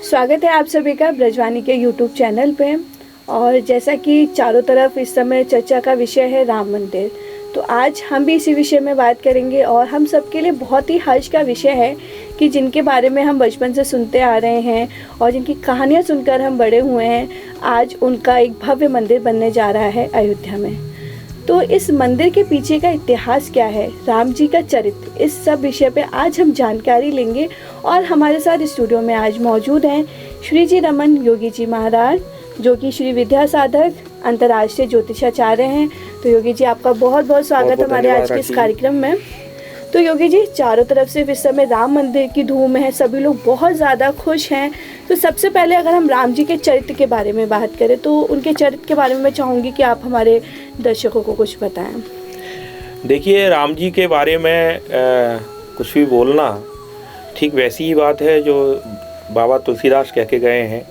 स्वागत है आप सभी का ब्रजवानी के यूट्यूब चैनल पे। और जैसा कि चारों तरफ इस समय चर्चा का विषय है राम मंदिर, तो आज हम भी इसी विषय में बात करेंगे। और हम सबके लिए बहुत ही हर्ष का विषय है कि जिनके बारे में हम बचपन से सुनते आ रहे हैं और जिनकी कहानियाँ सुनकर हम बड़े हुए हैं, आज उनका एक भव्य मंदिर बनने जा रहा है अयोध्या में। तो इस मंदिर के पीछे का इतिहास क्या है, राम जी का चरित्र, इस सब विषय पे आज हम जानकारी लेंगे। और हमारे साथ स्टूडियो में आज मौजूद हैं श्री जी रमन योगी जी महाराज, जो कि श्री विद्या साधक अंतर्राष्ट्रीय ज्योतिषाचार्य हैं। तो योगी जी, आपका बहुत बहुत स्वागत हमारे आज के इस कार्यक्रम में। तो योगी जी, चारों तरफ से इस समय राम मंदिर की धूम है, सभी लोग बहुत ज़्यादा खुश हैं। तो सबसे पहले अगर हम राम जी के चरित्र के बारे में बात करें, तो उनके चरित्र के बारे में मैं चाहूँगी कि आप हमारे दर्शकों को कुछ बताएं। देखिए, राम जी के बारे में कुछ भी बोलना ठीक वैसी ही बात है जो बाबा तुलसीदास कह के गए हैं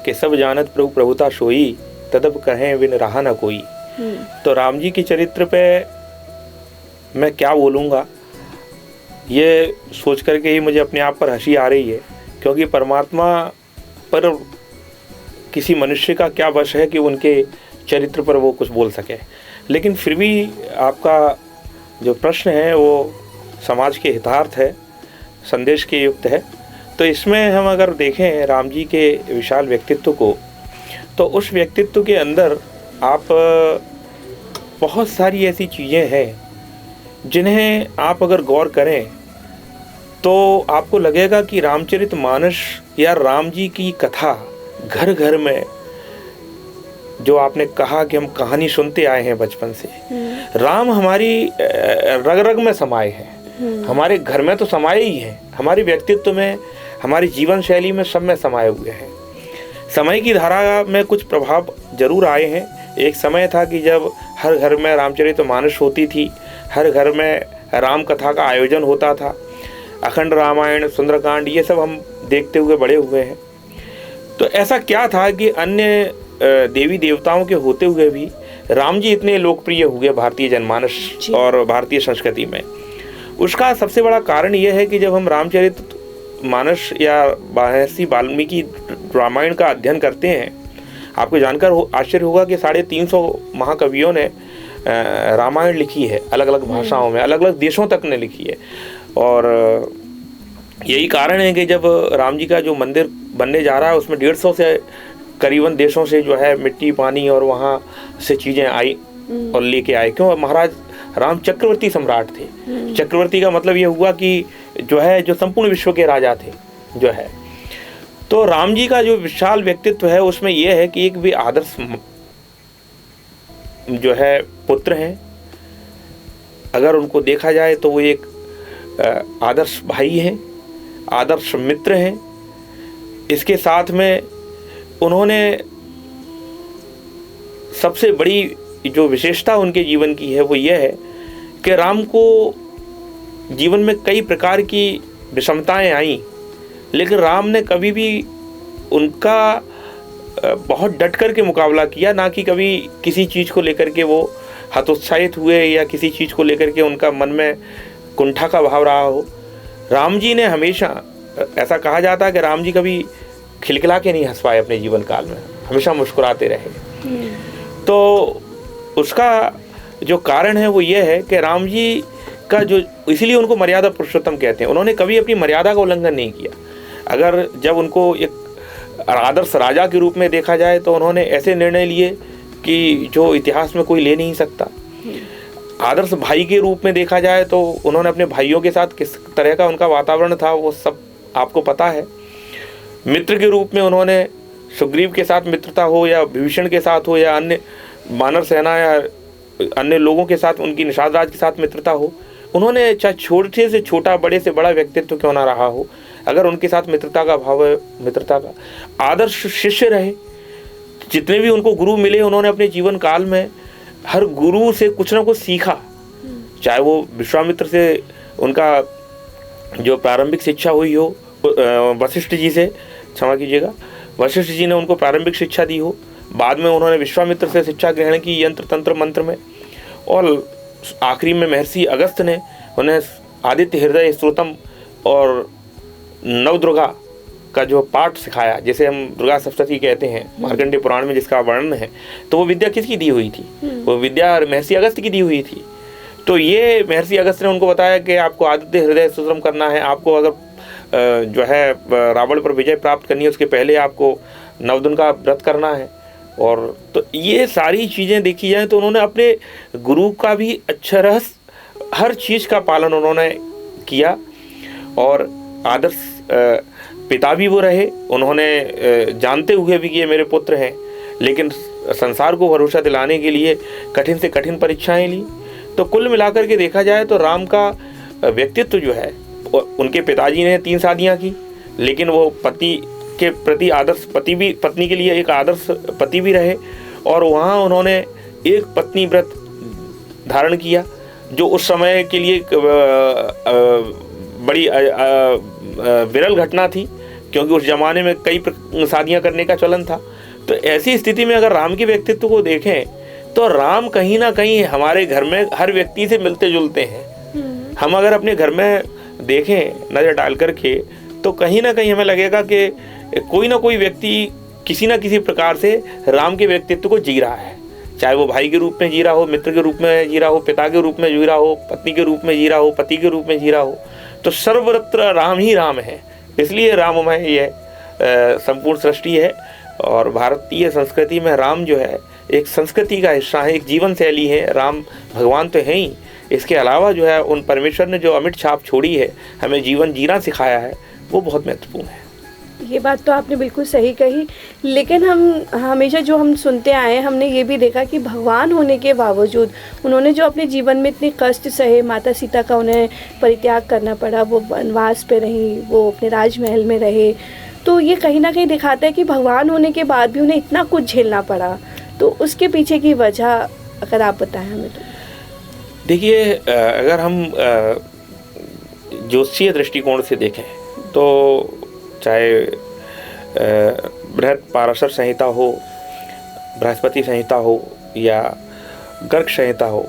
कि सब जानत प्रभु प्रभुता सोई, तदब कहें बिन रहा न कोई। तो राम जी के चरित्र पे मैं क्या बोलूँगा, ये सोच करके ही मुझे अपने आप पर हंसी आ रही है, क्योंकि परमात्मा पर किसी मनुष्य का क्या वश है कि उनके चरित्र पर वो कुछ बोल सके। लेकिन फिर भी आपका जो प्रश्न है वो समाज के हितार्थ है, संदेश के युक्त है। तो इसमें हम अगर देखें राम जी के विशाल व्यक्तित्व को, तो उस व्यक्तित्व के अंदर आप बहुत सारी ऐसी चीज़ें हैं जिन्हें आप अगर गौर करें तो आपको लगेगा कि रामचरितमानस या राम जी की कथा घर घर में, जो आपने कहा कि हम कहानी सुनते आए हैं बचपन से, राम हमारी रग रग में समाये हैं, हमारे घर में तो समाये ही हैं, हमारे व्यक्तित्व में, हमारी जीवन शैली में, सब में समाये हुए हैं। समय की धारा में कुछ प्रभाव जरूर आए हैं। एक समय था कि जब हर घर में रामचरितमानस होती थी, हर घर में राम कथा का आयोजन होता था, अखंड रामायण, सुंदरकांड, ये सब हम देखते हुए बड़े हुए हैं। तो ऐसा क्या था कि अन्य देवी देवताओं के होते हुए भी राम जी इतने लोकप्रिय हुए भारतीय जनमानस और भारतीय संस्कृति में? उसका सबसे बड़ा कारण यह है कि जब हम रामचरितमानस या महर्षि वाल्मीकि रामायण का अध्ययन करते हैं, आपको जानकर आश्चर्य होगा कि 350 महाकवियों ने रामायण लिखी है, अलग अलग भाषाओं में, अलग अलग देशों तक ने लिखी है। और यही कारण है कि जब राम जी का जो मंदिर बनने जा रहा है, उसमें 150 से करीबन देशों से जो है मिट्टी, पानी और वहाँ से चीज़ें आई और लेके आए। क्यों? महाराज राम चक्रवर्ती सम्राट थे। चक्रवर्ती का मतलब ये हुआ कि जो है जो संपूर्ण विश्व के राजा थे जो है। तो राम जी का जो विशाल व्यक्तित्व है उसमें यह है कि एक भी आदर्श जो है पुत्र हैं। अगर उनको देखा जाए तो वो एक आदर्श भाई हैं, आदर्श मित्र हैं। इसके साथ में उन्होंने सबसे बड़ी जो विशेषता उनके जीवन की है वो ये है कि राम को जीवन में कई प्रकार की विषमताएं आईं, लेकिन राम ने कभी भी उनका बहुत डट कर के मुकाबला किया, ना कि कभी किसी चीज़ को लेकर के वो हतोत्साहित हुए या किसी चीज़ को लेकर के उनका मन में कुंठा का भाव रहा हो। राम जी ने हमेशा, ऐसा कहा जाता है कि राम जी कभी खिलखिला के नहीं हंस पाए अपने जीवन काल में, हमेशा मुस्कुराते रहे। तो उसका जो कारण है वो ये है कि राम जी का जो, इसीलिए उनको मर्यादा पुरुषोत्तम कहते हैं। उन्होंने कभी अपनी मर्यादा का उल्लंघन नहीं किया। अगर जब उनको एक आदर्श राजा के रूप में देखा जाए तो उन्होंने ऐसे निर्णय लिए कि जो इतिहास में कोई ले नहीं सकता। आदर्श भाई के रूप में देखा जाए तो उन्होंने अपने भाइयों के साथ किस तरह का उनका वातावरण था वो सब आपको पता है। मित्र के रूप में उन्होंने सुग्रीव के साथ मित्रता हो या विभीषण के साथ हो या अन्य वानर सेना या अन्य लोगों के साथ, उनकी निषाद राज के साथ मित्रता हो, उन्होंने चाहे छोटे से छोटा, बड़े से बड़ा व्यक्तित्व क्यों ना रहा हो, अगर उनके साथ मित्रता का भाव है, मित्रता का आदर्श शिष्य रहे। जितने भी उनको गुरु मिले, उन्होंने अपने जीवन काल में हर गुरु से कुछ ना कुछ सीखा। चाहे वो विश्वामित्र से उनका जो प्रारंभिक शिक्षा हुई हो, वशिष्ठ जी से, क्षमा कीजिएगा, वशिष्ठ जी ने उनको प्रारंभिक शिक्षा दी हो, बाद में उन्होंने विश्वामित्र से शिक्षा ग्रहण की यंत्र तंत्र मंत्र में, और आखिरी में महर्षि अगस्त्य ने उन्हें आदित्य हृदय स्त्रोतम और नवदुर्गा का जो पाठ सिखाया, जैसे हम दुर्गा सप्तशती कहते हैं मार्कंडेय पुराण में जिसका वर्णन है, तो वो विद्या किसकी दी हुई थी? वो विद्या महर्षि अगस्त्य की दी हुई थी। तो ये महर्षि अगस्त्य ने उनको बताया कि आपको आदित्य हृदय सुश्रम करना है, आपको अगर जो है रावण पर विजय प्राप्त करनी है उसके पहले आपको 9 दिन का व्रत करना है। और तो ये सारी चीज़ें देखी जाए तो उन्होंने अपने गुरु का भी अक्षरशः हर चीज़ का पालन उन्होंने किया और आदर्श पिता भी वो रहे। उन्होंने जानते हुए भी कि ये मेरे पुत्र हैं, लेकिन संसार को भरोसा दिलाने के लिए कठिन से कठिन परीक्षाएं ली। तो कुल मिलाकर के देखा जाए तो राम का व्यक्तित्व जो है, उनके पिताजी ने 3 शादियां की, लेकिन वो पति के प्रति आदर्श पति भी, पत्नी के लिए एक आदर्श पति भी रहे। और वहाँ उन्होंने एक पत्नी व्रत धारण किया, जो उस समय के लिए बड़ी विरल घटना थी, क्योंकि उस जमाने में कई शादियां करने का चलन था। तो ऐसी स्थिति में अगर राम के व्यक्तित्व को देखें तो राम कहीं ना कहीं हमारे घर में हर व्यक्ति से मिलते जुलते हैं। हम अगर अपने घर में देखें नज़र डाल करके तो कहीं ना कहीं हमें लगेगा कि कोई ना कोई व्यक्ति किसी ना किसी प्रकार से राम के व्यक्तित्व को जी रहा है, चाहे वो भाई के रूप में जी रहा हो, मित्र के रूप में जी रहा हो, पिता के रूप में जी रहा हो, पत्नी के रूप में जी रहा हो, पति के रूप में जी रहा हो। तो सर्वत्र राम ही राम है, इसलिए राममय ये संपूर्ण सृष्टि है। और भारतीय संस्कृति में राम जो है एक संस्कृति का हिस्सा है, एक जीवन शैली है। राम भगवान तो है ही, इसके अलावा जो है उन परमेश्वर ने जो अमिट छाप छोड़ी है, हमें जीवन जीना सिखाया है, वो बहुत महत्वपूर्ण है। ये बात तो आपने बिल्कुल सही कही, लेकिन हम हमेशा जो हम सुनते आए हैं, हमने ये भी देखा कि भगवान होने के बावजूद उन्होंने जो अपने जीवन में इतने कष्ट सहे, माता सीता का उन्हें परित्याग करना पड़ा, वो वनवास पे रही, वो अपने राजमहल में रहे। तो ये कहीं ना कहीं दिखाता है कि भगवान होने के बाद भी उन्हें इतना कुछ झेलना पड़ा। तो उसके पीछे की वजह अगर आप बताएं हमें तो। देखिए, अगर हम ज्योतिषीय दृष्टिकोण से देखें तो चाहे बृहत पाराशर संहिता हो, बृहस्पति संहिता हो या गर्ग संहिता हो,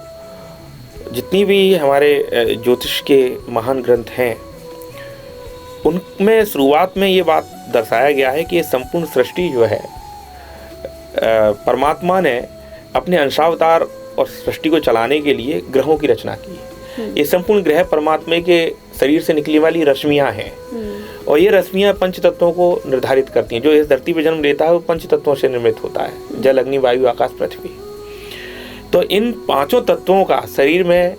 जितनी भी हमारे ज्योतिष के महान ग्रंथ हैं, उनमें शुरुआत में ये बात दर्शाया गया है कि ये संपूर्ण सृष्टि जो है परमात्मा ने अपने अंशावतार और सृष्टि को चलाने के लिए ग्रहों की रचना की है। ये संपूर्ण ग्रह परमात्मा के शरीर से निकली वाली रश्मियाँ हैं, और ये रश्मियाँ पंच तत्वों को निर्धारित करती हैं। जो इस धरती पर जन्म लेता है वो पंच तत्वों से निर्मित होता है, जल, अग्नि, वायु, आकाश, पृथ्वी। तो इन 5 तत्वों का शरीर में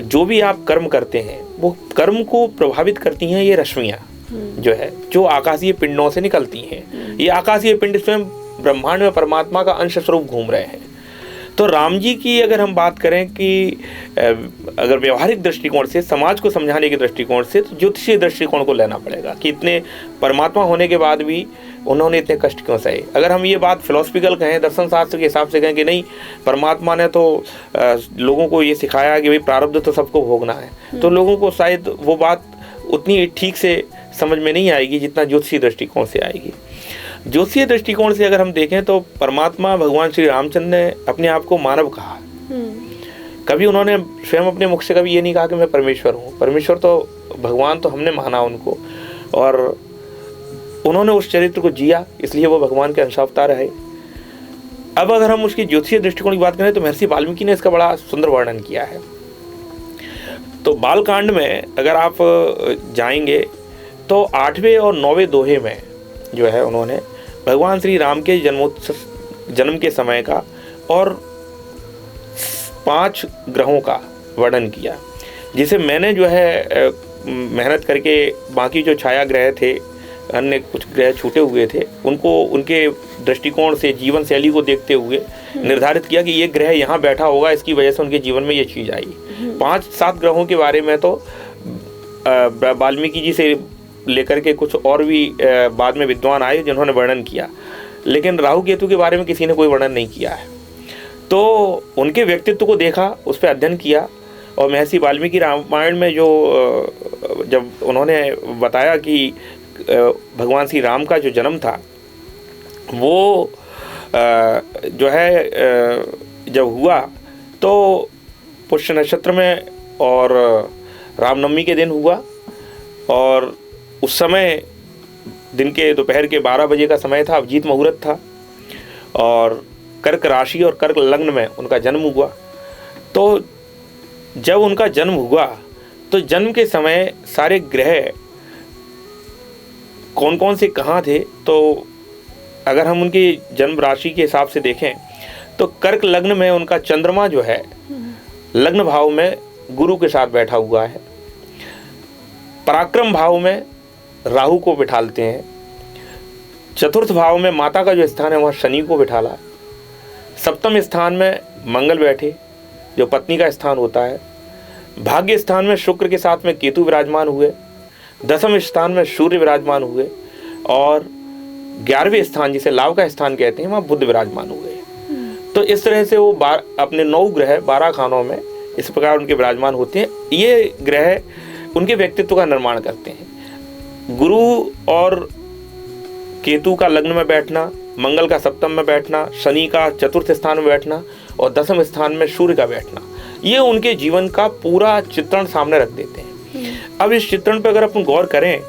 जो भी आप कर्म करते हैं, वो कर्म को प्रभावित करती हैं ये रश्मियाँ जो है, जो आकाशीय पिंडों से निकलती हैं। ये आकाशीय पिंड स्वयं ब्रह्मांड में परमात्मा का अंश स्वरूप घूम रहे हैं। तो राम जी की अगर हम बात करें कि अगर व्यवहारिक दृष्टिकोण से, समाज को समझाने के दृष्टिकोण से, तो ज्योतिषीय दृष्टिकोण को लेना पड़ेगा कि इतने परमात्मा होने के बाद भी उन्होंने इतने कष्ट क्यों सहे। अगर हम ये बात फिलोसफिकल कहें, दर्शन शास्त्र के हिसाब से कहें कि नहीं, परमात्मा ने तो लोगों को ये सिखाया कि भाई प्रारब्ध तो सबको भोगना है, तो लोगों को शायद वो बात उतनी ठीक से समझ में नहीं आएगी जितना ज्योतिषीय दृष्टिकोण से आएगी। ज्योतिषीय दृष्टिकोण से अगर हम देखें तो परमात्मा भगवान श्री रामचंद्र ने अपने आप को मानव कहा। कभी उन्होंने स्वयं अपने मुख से कभी ये नहीं कहा कि मैं परमेश्वर हूँ। परमेश्वर तो भगवान तो हमने माना उनको, और उन्होंने उस चरित्र को जिया, इसलिए वो भगवान के अंशावतार है। अब अगर हम उसकी ज्योतिषीय दृष्टिकोण की बात करें तो महर्षि वाल्मीकि ने इसका बड़ा सुंदर वर्णन किया है। तो बालकांड में अगर आप जाएंगे तो 8वें और 9वें दोहे में जो है उन्होंने भगवान श्री राम के जन्म के समय का और 5 ग्रहों का वर्णन किया, जिसे मैंने जो है मेहनत करके बाकी जो छाया ग्रह थे, अन्य कुछ ग्रह छूटे हुए थे, उनको उनके दृष्टिकोण से, जीवन शैली को देखते हुए निर्धारित किया कि ये ग्रह यहाँ बैठा होगा, इसकी वजह से उनके जीवन में ये चीज़ आई। 5-7 ग्रहों के बारे में तो वाल्मीकि जी से लेकर के कुछ और भी बाद में विद्वान आए जिन्होंने वर्णन किया, लेकिन राहु केतु के बारे में किसी ने कोई वर्णन नहीं किया है। तो उनके व्यक्तित्व को देखा, उस पर अध्ययन किया, और महर्षि वाल्मीकि रामायण में जो जब उन्होंने बताया कि भगवान श्री राम का जो जन्म था वो जो है जब हुआ तो पुष्य नक्षत्र में और रामनवमी के दिन हुआ, और उस समय दिन के दोपहर के 12 बजे का समय था, अभिजीत मुहूर्त था और कर्क राशि और कर्क लग्न में उनका जन्म हुआ। तो जब उनका जन्म हुआ तो जन्म के समय सारे ग्रह कौन कौन से कहाँ थे, तो अगर हम उनकी जन्म राशि के हिसाब से देखें तो कर्क लग्न में उनका चंद्रमा जो है लग्न भाव में गुरु के साथ बैठा हुआ है। पराक्रम भाव में राहु को बिठालते हैं। चतुर्थ भाव में माता का जो स्थान है वहाँ शनि को बिठाला। सप्तम स्थान में मंगल बैठे जो पत्नी का स्थान होता है। भाग्य स्थान में शुक्र के साथ में केतु विराजमान हुए। दसम स्थान में सूर्य विराजमान हुए और 11वें स्थान जिसे लाभ का स्थान कहते हैं वहाँ बुध विराजमान हुए। तो इस तरह से वो अपने 9 ग्रह 12 खानों में इस प्रकार उनके विराजमान होते हैं। ये ग्रह उनके व्यक्तित्व का निर्माण करते हैं। गुरु और केतु का लग्न में बैठना, मंगल का सप्तम में बैठना, शनि का चतुर्थ स्थान में बैठना और दसम स्थान में सूर्य का बैठना, ये उनके जीवन का पूरा चित्रण सामने रख देते हैं। अब इस चित्रण पर अगर अपन गौर करें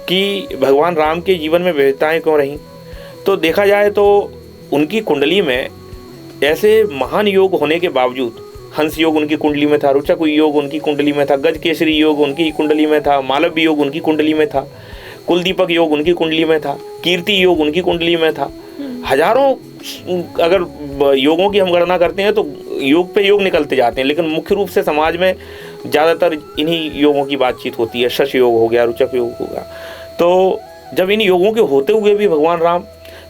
कि भगवान राम के जीवन में विविधताएं क्यों रहीं, तो देखा जाए तो उनकी कुंडली में ऐसे महान योग होने के बावजूद हंस योग उनकी कुंडली में था, रुचक योग उनकी कुंडली में था, गज केसरी योग उनकी कुंडली में था, मालव्य योग उनकी कुंडली में था, कुलदीपक योग उनकी कुंडली में था, कीर्ति योग उनकी कुंडली में था। हजारों अगर योगों की हम गणना करते हैं तो योग पे योग निकलते जाते हैं, लेकिन मुख्य रूप से समाज में ज़्यादातर इन्हीं योगों की बातचीत होती है। शश योग हो गया, रुचक योग होगा। तो जब इन योगों के होते हुए भी भगवान राम,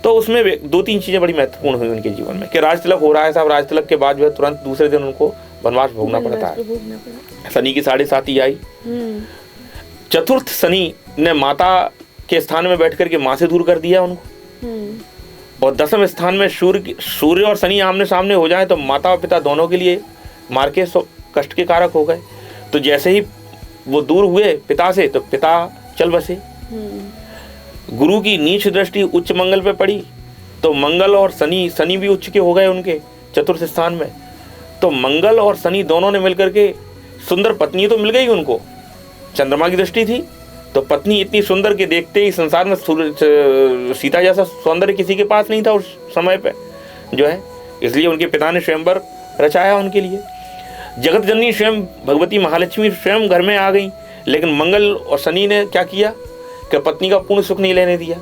तो उसमें 2-3 चीज़ें बड़ी महत्वपूर्ण हुई उनके जीवन में कि राज तिलक हो रहा है साहब, राज तिलक के बाद जो है तुरंत दूसरे दिन उनको वनवास भोगना पड़ता है। शनि की 7.5 आई। चतुर्थ शनि ने माता के स्थान में बैठ करके माँ से दूर कर दिया उनको। और दसम स्थान में सूर्य और शनि आमने सामने हो जाए तो माता और पिता दोनों के लिए मार के कष्ट के कारक हो गए। तो जैसे ही वो दूर हुए पिता से तो पिता चल बसे। गुरु की नीच दृष्टि उच्च मंगल पे पड़ी तो मंगल और शनि भी उच्च के हो गए उनके चतुर्थ स्थान में। तो मंगल और शनि दोनों ने मिलकर के सुंदर पत्नी तो मिल गई उनको, चंद्रमा की दृष्टि थी तो पत्नी इतनी सुंदर के देखते ही संसार में सीता जैसा सौंदर्य किसी के पास नहीं था उस समय पे जो है, इसलिए उनके पिता ने स्वयंवर रचाया उनके लिए। जगत जननी स्वयं भगवती महालक्ष्मी स्वयं घर में आ गई, लेकिन मंगल और शनि ने क्या किया कि पत्नी का पूर्ण सुख नहीं लेने दिया।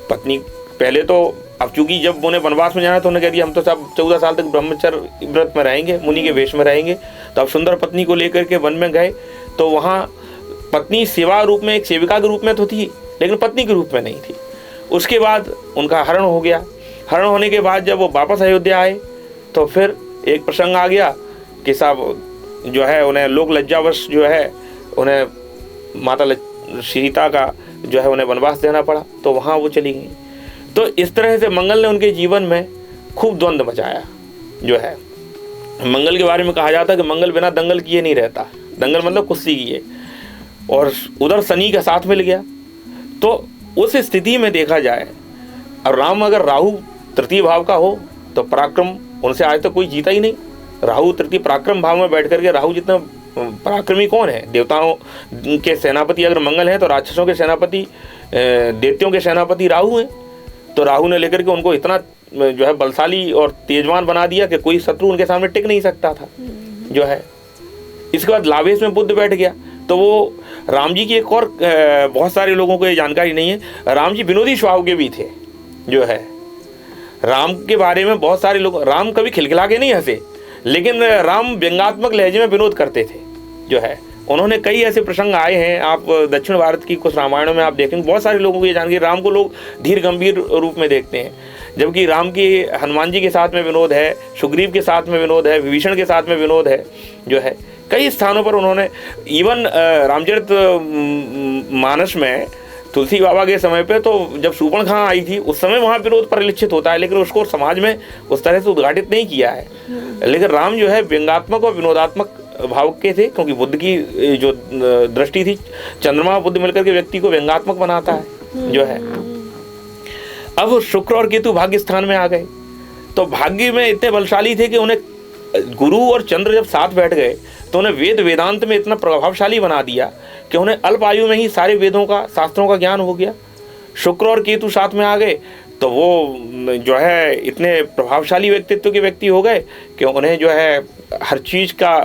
पत्नी पहले तो अब चूंकि जब उन्हें वनवास में जाना तो उन्हें कह दिया हम तो सब 14 साल तक ब्रह्मचर्य व्रत में रहेंगे, मुनि के वेश में रहेंगे। तो अब सुंदर पत्नी को लेकर के वन में गए तो वहाँ पत्नी सेवा रूप में एक सेविका के रूप में तो थी, लेकिन पत्नी के रूप में नहीं थी। उसके बाद उनका हरण हो गया। हरण होने के बाद जब वो वापस अयोध्या आए तो फिर एक प्रसंग आ गया कि साहब जो है उन्हें लोक लज्जावश जो है उन्हें माता सीता का जो है उन्हें वनवास देना पड़ा, तो वहाँ वो चली गई। तो इस तरह से मंगल ने उनके जीवन में खूब द्वंद्व मचाया जो है। मंगल के बारे में कहा जाता है कि मंगल बिना दंगल किए नहीं रहता, दंगल मतलब कुश्ती किए। और उधर शनि का साथ मिल गया। तो उस स्थिति में देखा जाए और राम अगर राहु तृतीय भाव का हो तो पराक्रम उनसे आज तक कोई जीता ही नहीं। राहु तृतीय पराक्रम भाव में बैठ करके राहु जितना पराक्रमी कौन है? देवताओं के सेनापति अगर मंगल है तो राक्षसों के सेनापति दैत्यों के सेनापति राहु हैं। तो राहु ने लेकर के उनको इतना जो है बलशाली और तेजवान बना दिया कि कोई शत्रु उनके सामने टिक नहीं सकता था जो है। इसके बाद लावेश में बुद्ध बैठ गया। तो वो राम जी की एक और बहुत सारे लोगों को ये जानकारी नहीं है, राम जी विनोदी स्वभाव के भी थे जो है। राम के बारे में बहुत सारे लोग, राम कभी खिलखिला के नहीं हंसे, लेकिन राम व्यंग्यात्मक लहजे में विनोद करते थे जो है। उन्होंने कई ऐसे प्रसंग आए हैं, आप दक्षिण भारत की कुछ रामायणों में आप देखेंगे बहुत सारे लोगों को ये जानकारी, राम को लोग धीर गंभीर रूप में देखते हैं, जबकि राम की हनुमान जी के साथ में विनोद है, सुग्रीव के साथ में विनोद है, विभीषण के साथ में विनोद है जो है। कई स्थानों पर उन्होंने इवन रामचरित मानस में तुलसी बाबा के समय पे तो जब शूर्पणखा आई थी उस समय वहाँ विरोध परिलक्षित होता है, लेकिन उसको समाज में उस तरह से उद्घाटित नहीं किया है। लेकिन राम जो है व्यंग्यात्मक और विनोदात्मक भाव के थे, क्योंकि बुद्ध की जो दृष्टि थी, चंद्रमा बुद्ध मिलकर के व्यक्ति को व्यंग्यात्मक बनाता है जो है। अब शुक्र और केतु भाग्य स्थान में आ गए, तो भाग्य में इतने बलशाली थे कि उन्हें गुरु और चंद्र जब साथ बैठ गए तो उन्हें वेद वेदांत में इतना प्रभावशाली बना दिया कि उन्हें अल्प आयु में ही सारे वेदों का, शास्त्रों का ज्ञान हो गया। शुक्र और केतु साथ में आ गए तो वो जो है इतने प्रभावशाली व्यक्तित्व के व्यक्ति हो गए कि उन्हें जो है हर चीज़ का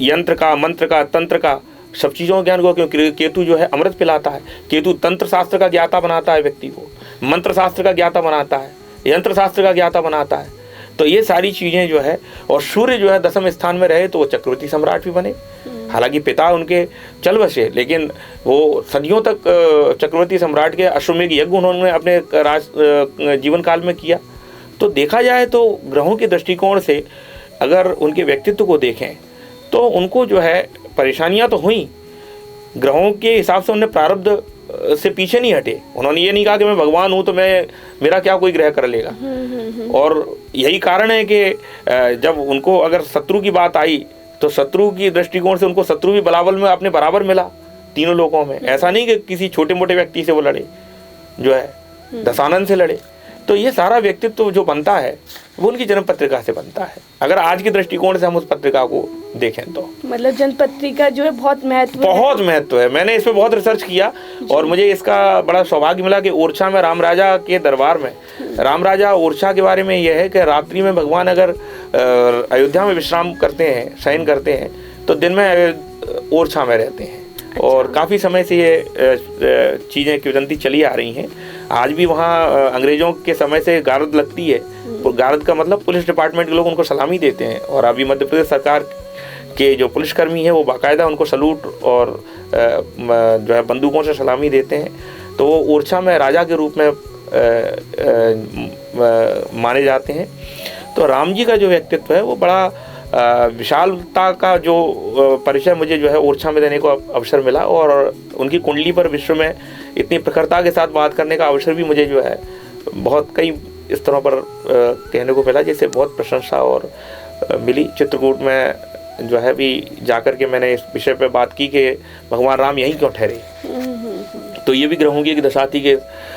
यंत्र का, मंत्र का, तंत्र का, सब चीज़ों का ज्ञान को, क्योंकि केतु जो है अमृत पिलाता है। केतु तंत्र शास्त्र का ज्ञाता बनाता है व्यक्ति को, मंत्र शास्त्र का ज्ञाता बनाता है, यंत्र शास्त्र का ज्ञाता बनाता है। तो ये सारी चीज़ें जो है, और सूर्य जो है 10वें स्थान में रहे तो वो चक्रवर्ती सम्राट भी बने। हालांकि पिता उनके चल बसे, लेकिन वो सदियों तक चक्रवर्ती सम्राट के अश्वमेध यज्ञ उन्होंने अपने जीवन काल में किया। तो देखा जाए तो ग्रहों के दृष्टिकोण से अगर उनके व्यक्तित्व को देखें तो उनको जो है परेशानियां तो हुई, ग्रहों के हिसाब से उन्हें प्रारब्ध से पीछे नहीं हटे। उन्होंने ये नहीं कहा कि मैं भगवान हूँ तो मेरा क्या कोई ग्रह कर लेगा। और यही कारण है कि जब उनको अगर शत्रु की बात आई तो शत्रु की दृष्टिकोण से उनको शत्रु भी बलाबल में अपने बराबर मिला तीनों लोगों में। ऐसा नहीं कि किसी छोटे मोटे व्यक्ति से वो लड़े, जो है दशानन से लड़े। तो ये सारा व्यक्तित्व जो बनता है वो उनकी जन्म पत्रिका से बनता है, अगर आज के दृष्टिकोण से हम उस पत्रिका को देखें तो। मतलब जन्म पत्रिका जो है बहुत महत्व है। मैंने इस पर बहुत रिसर्च किया और मुझे इसका बड़ा सौभाग्य मिला कि ओरछा में राम राजा के दरबार में, राम राजा ओरछा के बारे में यह है कि रात्रि में भगवान अगर अयोध्या में विश्राम करते हैं, शयन करते हैं, तो दिन में ओरछा में रहते हैं। और काफ़ी समय से ये चीज़ें किवदंती चली आ रही हैं। आज भी वहाँ अंग्रेज़ों के समय से गारद लगती है, और गारद का मतलब पुलिस डिपार्टमेंट के लोग उनको सलामी देते हैं। और अभी मध्य प्रदेश सरकार के जो पुलिसकर्मी हैं वो बाकायदा उनको सलूट और जो है बंदूकों से सलामी देते हैं। तो वो ओरछा में राजा के रूप में माने जाते हैं। तो राम जी का जो व्यक्तित्व है वो बड़ा विशालता का जो परिचय मुझे जो है ओरछा में देने को अवसर मिला, और उनकी कुंडली पर विश्व में इतनी प्रखरता के साथ बात करने का अवसर भी मुझे जो है बहुत कई स्तरों पर कहने को मिला, जिससे बहुत प्रशंसा और मिली। चित्रकूट में जो है भी जाकर के मैंने इस विषय पर बात की कि भगवान राम यहीं क्यों ठहरे। तो ये भी ग्रहों की एक दशा थी कि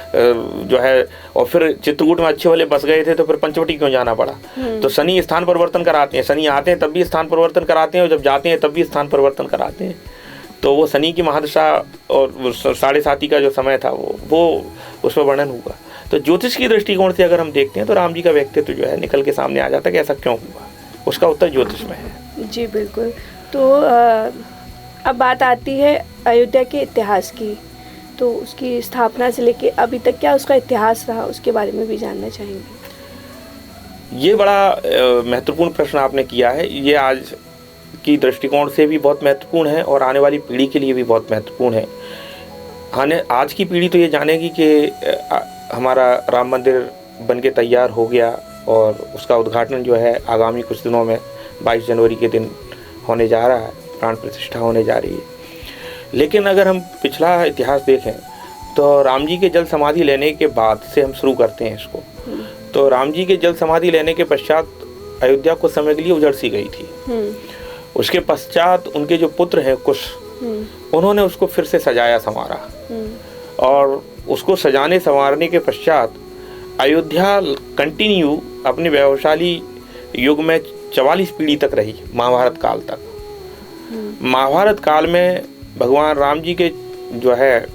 जो है, और फिर चित्रकूट में अच्छे वाले बस गए थे तो फिर पंचवटी क्यों जाना पड़ा। तो शनि स्थान परिवर्तन कराते हैं, शनि आते हैं तब भी स्थान परिवर्तन कराते हैं, और जब जाते हैं तब भी स्थान परिवर्तन कराते हैं। तो वो शनि की महादशा और 7.5 का जो समय था वो उस पर वर्णन हुआ। तो ज्योतिष की दृष्टिकोण से अगर हम देखते हैं तो राम जी का व्यक्तित्व जो है निकल के सामने आ जाता है कि ऐसा क्यों हुआ। उसका उत्तर ज्योतिष में है। जी बिल्कुल। तो अब बात आती है अयोध्या के इतिहास की। तो उसकी स्थापना से लेके अभी तक क्या उसका इतिहास रहा, उसके बारे में भी जानना चाहेंगे। ये बड़ा महत्वपूर्ण प्रश्न आपने किया है। ये आज की दृष्टिकोण से भी बहुत महत्वपूर्ण है और आने वाली पीढ़ी के लिए भी बहुत महत्वपूर्ण है। आज की पीढ़ी तो ये जानेगी कि हमारा राम मंदिर बन के तैयार हो गया और उसका उद्घाटन जो है आगामी कुछ दिनों में 22 जनवरी के दिन होने जा रहा है, प्राण प्रतिष्ठा होने जा रही है। लेकिन अगर हम पिछला इतिहास देखें तो राम जी के जल समाधि लेने के बाद से हम शुरू करते हैं इसको। तो राम जी के जल समाधि लेने के पश्चात अयोध्या कुछ समय के लिए उजड़ सी गई थी। उसके पश्चात उनके जो पुत्र हैं कुश, उन्होंने उसको फिर से सजाया संवारा, और उसको सजाने संवारने के पश्चात अयोध्या कंटिन्यू अपने वैभवशाली युग में 44 पीढ़ी तक रही, महाभारत काल तक। महाभारत काल में भगवान राम जी के जो है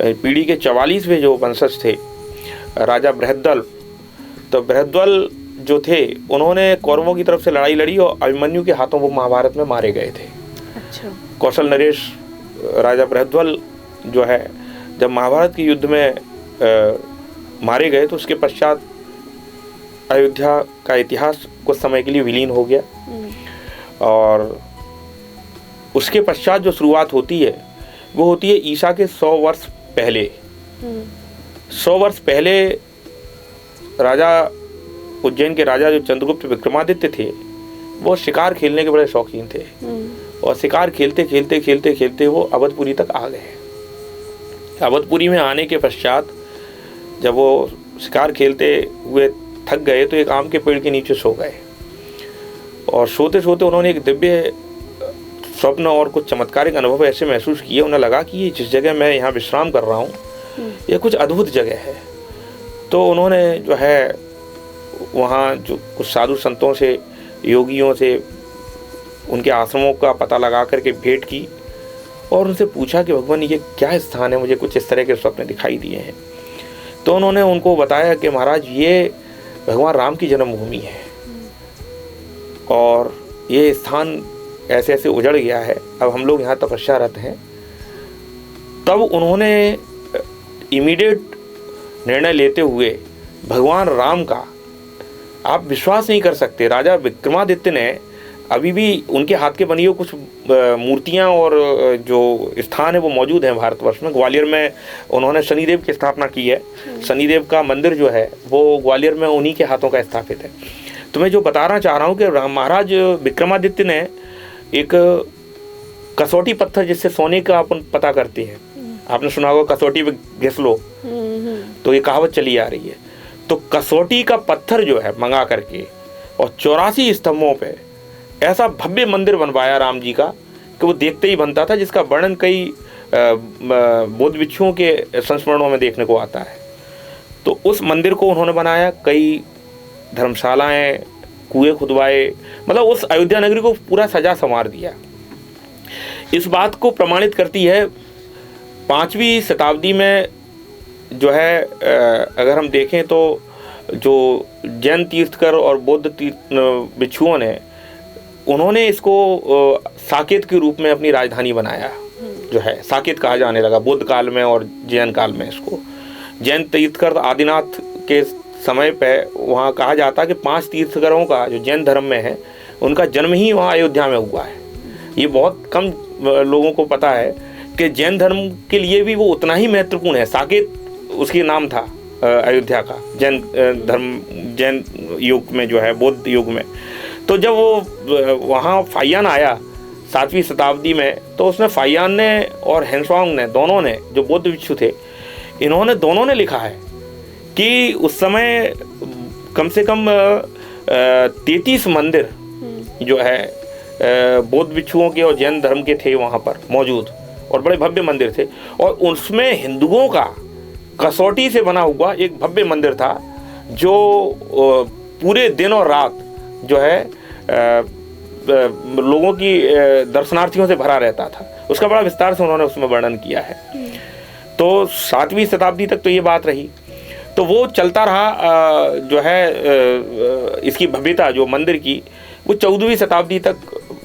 पीढ़ी के 44वें जो वंशज थे राजा बृहद्दल, तो बृहद्दल जो थे उन्होंने कौरवों की तरफ से लड़ाई लड़ी और अभिमन्यु के हाथों वो महाभारत में मारे गए थे। अच्छा। कौशल नरेश राजा बृहद्दल जो है जब महाभारत के युद्ध में मारे गए तो उसके पश्चात अयोध्या का इतिहास कुछ समय के लिए विलीन हो गया। और उसके पश्चात जो शुरुआत होती है वो होती है ईसा के 100 वर्ष पहले। 100 वर्ष पहले राजा उज्जैन के राजा जो चंद्रगुप्त विक्रमादित्य थे वो शिकार खेलने के बड़े शौकीन थे, और शिकार खेलते खेलते खेलते खेलते वो अवधपुरी तक आ गए। अवधपुरी में आने के पश्चात जब वो शिकार खेलते हुए थक गए तो एक आम के पेड़ के नीचे सो गए, और सोते सोते उन्होंने एक दिव्य स्वप्न और कुछ चमत्कारिक अनुभव ऐसे महसूस किए। उन्हें लगा कि ये जिस जगह मैं यहाँ विश्राम कर रहा हूँ ये कुछ अद्भुत जगह है। तो उन्होंने जो है वहाँ जो कुछ साधु संतों से, योगियों से, उनके आश्रमों का पता लगा करके भेंट की, और उनसे पूछा कि भगवान ये क्या स्थान है, मुझे कुछ इस तरह के स्वप्न दिखाई दिए हैं। तो उन्होंने उनको बताया कि महाराज ये भगवान राम की जन्मभूमि है और ये स्थान ऐसे ऐसे उजड़ गया है, अब हम लोग यहाँ तपस्यारत हैं। तब उन्होंने इमीडिएट निर्णय लेते हुए भगवान राम का, आप विश्वास नहीं कर सकते, राजा विक्रमादित्य ने अभी भी उनके हाथ के बनी हुई कुछ मूर्तियाँ और जो स्थान है वो मौजूद हैं भारतवर्ष में। ग्वालियर में उन्होंने शनिदेव की स्थापना की है। शनिदेव का मंदिर जो है वो ग्वालियर में उन्हीं के हाथों का स्थापित है। तो मैं जो बताना चाह रहा हूँ कि महाराज विक्रमादित्य ने एक कसौटी पत्थर, जिससे सोने का अपन पता करते हैं, आपने सुना होगा कसौटी पे घिस लो, तो ये कहावत चली आ रही है। तो कसौटी का पत्थर जो है मंगा करके और 84 स्तंभों पे ऐसा भव्य मंदिर बनवाया राम जी का कि वो देखते ही बनता था, जिसका वर्णन कई बौद्ध भिक्षुओं के संस्मरणों में देखने को आता है। तो उस मंदिर को उन्होंने बनाया, कई धर्मशालाएं, कुएं खुदवाए, मतलब उस अयोध्या नगरी को पूरा सजा संवार दिया। इस बात को प्रमाणित करती है 5वीं शताब्दी में जो है, अगर हम देखें तो जो जैन तीर्थकर और बौद्ध भिक्षुओं ने, उन्होंने इसको साकेत के रूप में अपनी राजधानी बनाया, जो है साकेत कहा जाने लगा बौद्ध काल में और जैन काल में। इसको जैन तीर्थकर आदिनाथ के समय पे वहाँ कहा जाता है कि 5 तीर्थकरों का जो जैन धर्म में है, उनका जन्म ही वहाँ अयोध्या में हुआ है। ये बहुत कम लोगों को पता है कि जैन धर्म के लिए भी वो उतना ही महत्वपूर्ण है। साकेत उसकी नाम था अयोध्या का, जैन धर्म, जैन युग में जो है, बौद्ध युग में। तो जब वो वहाँ फाहियान आया 7वीं शताब्दी में, तो उसमें फाहियान ने और हेंसवांग ने, दोनों ने, जो बौद्ध भिक्षु थे, इन्होंने दोनों ने लिखा है कि उस समय कम से कम 33 मंदिर जो है बौद्ध भिक्षुओं के और जैन धर्म के थे वहाँ पर मौजूद, और बड़े भव्य मंदिर थे। और उसमें हिंदुओं का कसौटी से बना हुआ एक भव्य मंदिर था, जो पूरे दिन और रात जो है लोगों की दर्शनार्थियों से भरा रहता था। उसका बड़ा विस्तार से उन्होंने उसमें वर्णन किया है। तो 7वीं शताब्दी तक तो ये बात रही। तो वो चलता रहा जो है इसकी भव्यता जो मंदिर की, वो 14वीं शताब्दी तक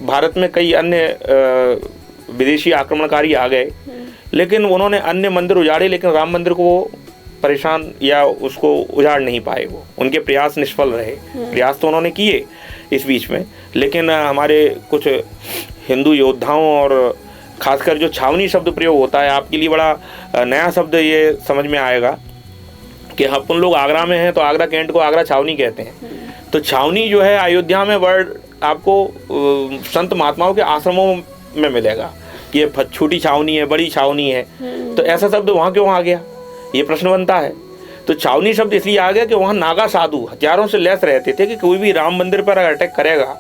भारत में कई अन्य विदेशी आक्रमणकारी आ गए, लेकिन उन्होंने अन्य मंदिर उजाड़े, लेकिन राम मंदिर को वो परेशान या उसको उजाड़ नहीं पाए। वो उनके प्रयास निष्फल रहे। प्रयास तो उन्होंने किए इस बीच में, लेकिन हमारे कुछ हिंदू योद्धाओं और खासकर जो छावनी शब्द प्रयोग होता है, आपके लिए बड़ा नया शब्द ये समझ में आएगा कि अपन लोग आगरा में हैं तो आगरा कैंट को आगरा छावनी कहते हैं। तो छावनी जो है अयोध्या में वर्ड आपको संत महात्माओं के आश्रमों में मिलेगा कि ये छोटी छावनी है, बड़ी छावनी है। तो ऐसा शब्द वहाँ क्यों आ गया, ये प्रश्न बनता है। तो छावनी शब्द इसलिए आ गया कि वहाँ नागा साधु हथियारों से लैस रहते थे कि कोई भी राम मंदिर पर अगर अटैक करेगा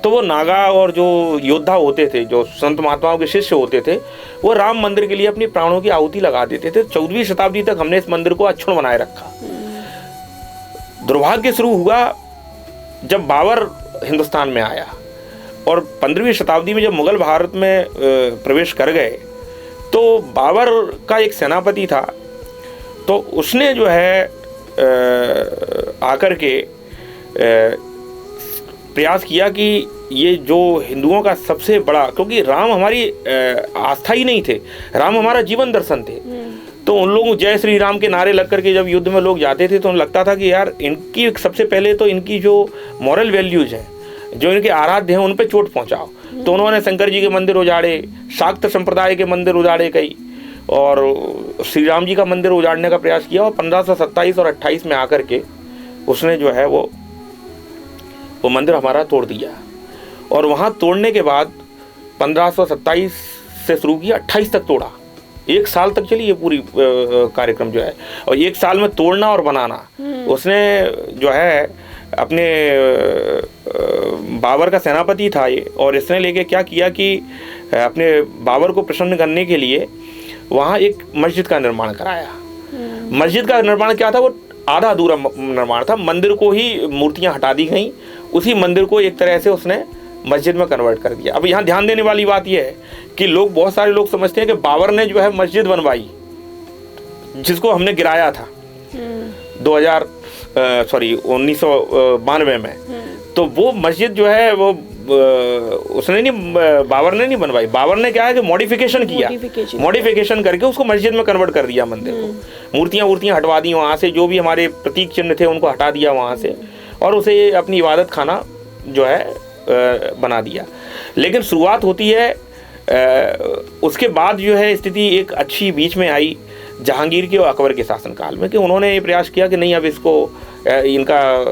तो वो नागा और जो योद्धा होते थे, जो संत महात्माओं के शिष्य होते थे, वो राम मंदिर के लिए अपनी प्राणों की आहुति लगा देते थे। 14वीं शताब्दी तक हमने इस मंदिर को अक्षुण्ण बनाए रखा। दुर्भाग्य शुरू हुआ जब बाबर हिंदुस्तान में आया और 15वीं शताब्दी में जब मुगल भारत में प्रवेश कर गए, तो बाबर का एक सेनापति था, तो उसने जो है आकर के प्रयास किया कि ये जो हिंदुओं का सबसे बड़ा, क्योंकि राम हमारी आस्था ही नहीं थे, राम हमारा जीवन दर्शन थे। तो उन लोगों जय श्री राम के नारे लग करके जब युद्ध में लोग जाते थे तो उन्हें लगता था कि यार इनकी सबसे पहले तो इनकी जो मॉरल वैल्यूज हैं, जो इनके आराध्य हैं, उन पे चोट पहुंचाओ। तो उन्होंने शंकर जी के मंदिर उजाड़े, शाक्त संप्रदाय के मंदिर उजाड़े कई, और श्री राम जी का मंदिर उजाड़ने का प्रयास किया। और 1527 और 28 में आकर के उसने जो है वो मंदिर हमारा तोड़ दिया। और वहाँ तोड़ने के बाद 1527 से शुरू किया, 28 तक तोड़ा। 1 साल तक चली ये पूरी कार्यक्रम जो है, और 1 साल में तोड़ना और बनाना। उसने जो है अपने बाबर का सेनापति था ये, और इसने लेके क्या किया कि अपने बाबर को प्रसन्न करने के लिए वहाँ एक मस्जिद का निर्माण कराया। मस्जिद का निर्माण क्या था, वो आधा अधूरा निर्माण था। मंदिर को ही मूर्तियाँ हटा दी गई, उसी मंदिर को एक तरह से उसने मस्जिद में कन्वर्ट कर दिया। अब यहाँ ध्यान देने वाली बात यह है कि बहुत सारे लोग समझते हैं कि बाबर ने जो है मस्जिद बनवाई, जिसको हमने गिराया था 1992 में। तो वो मस्जिद जो है वो उसने नहीं, बाबर ने नहीं बनवाई। बाबर ने क्या है कि मॉडिफिकेशन करके उसको मस्जिद में कन्वर्ट कर दिया मंदिर को। मूर्तियाँ हटवा दी वहाँ से, जो भी हमारे प्रतीक चिन्ह थे उनको हटा दिया वहाँ से, और उसे अपनी इबादत खाना जो है बना दिया। लेकिन शुरुआत होती है उसके बाद जो है स्थिति एक अच्छी बीच में आई जहांगीर के और अकबर के शासनकाल में, कि उन्होंने ये प्रयास किया कि नहीं, अब इसको इनका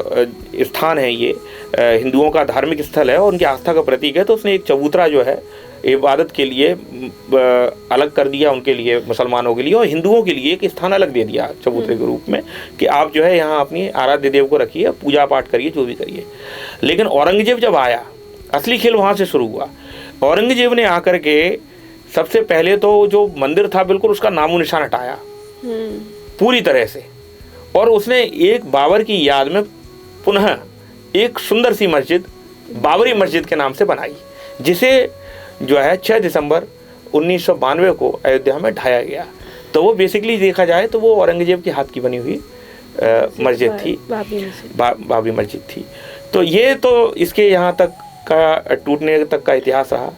स्थान है, ये हिंदुओं का धार्मिक स्थल है और उनकी आस्था का प्रतीक है, तो उसने एक चबूतरा जो है इबादत के लिए अलग कर दिया उनके लिए, मुसलमानों के लिए, और हिंदुओं के लिए एक स्थान अलग दे दिया चबूतरे के रूप में कि आप जो है यहाँ अपनी आराध्य देव को रखिए, पूजा पाठ करिए, जो भी करिए। लेकिन औरंगजेब जब आया, असली खेल वहाँ से शुरू हुआ। औरंगजेब ने आकर के सबसे पहले तो जो मंदिर था बिल्कुल उसका नामो निशान हटाया पूरी तरह से, और उसने एक बाबर की याद में पुनः एक सुंदर सी मस्जिद बाबरी मस्जिद के नाम से बनाई, जिसे जो है 6 दिसंबर 1992 को अयोध्या में ढाया गया। तो वो बेसिकली देखा जाए तो वो औरंगजेब के हाथ की बनी हुई मस्जिद थी, बाबरी मस्जिद थी। तो ये तो इसके यहाँ तक का टूटने तक का इतिहास रहा।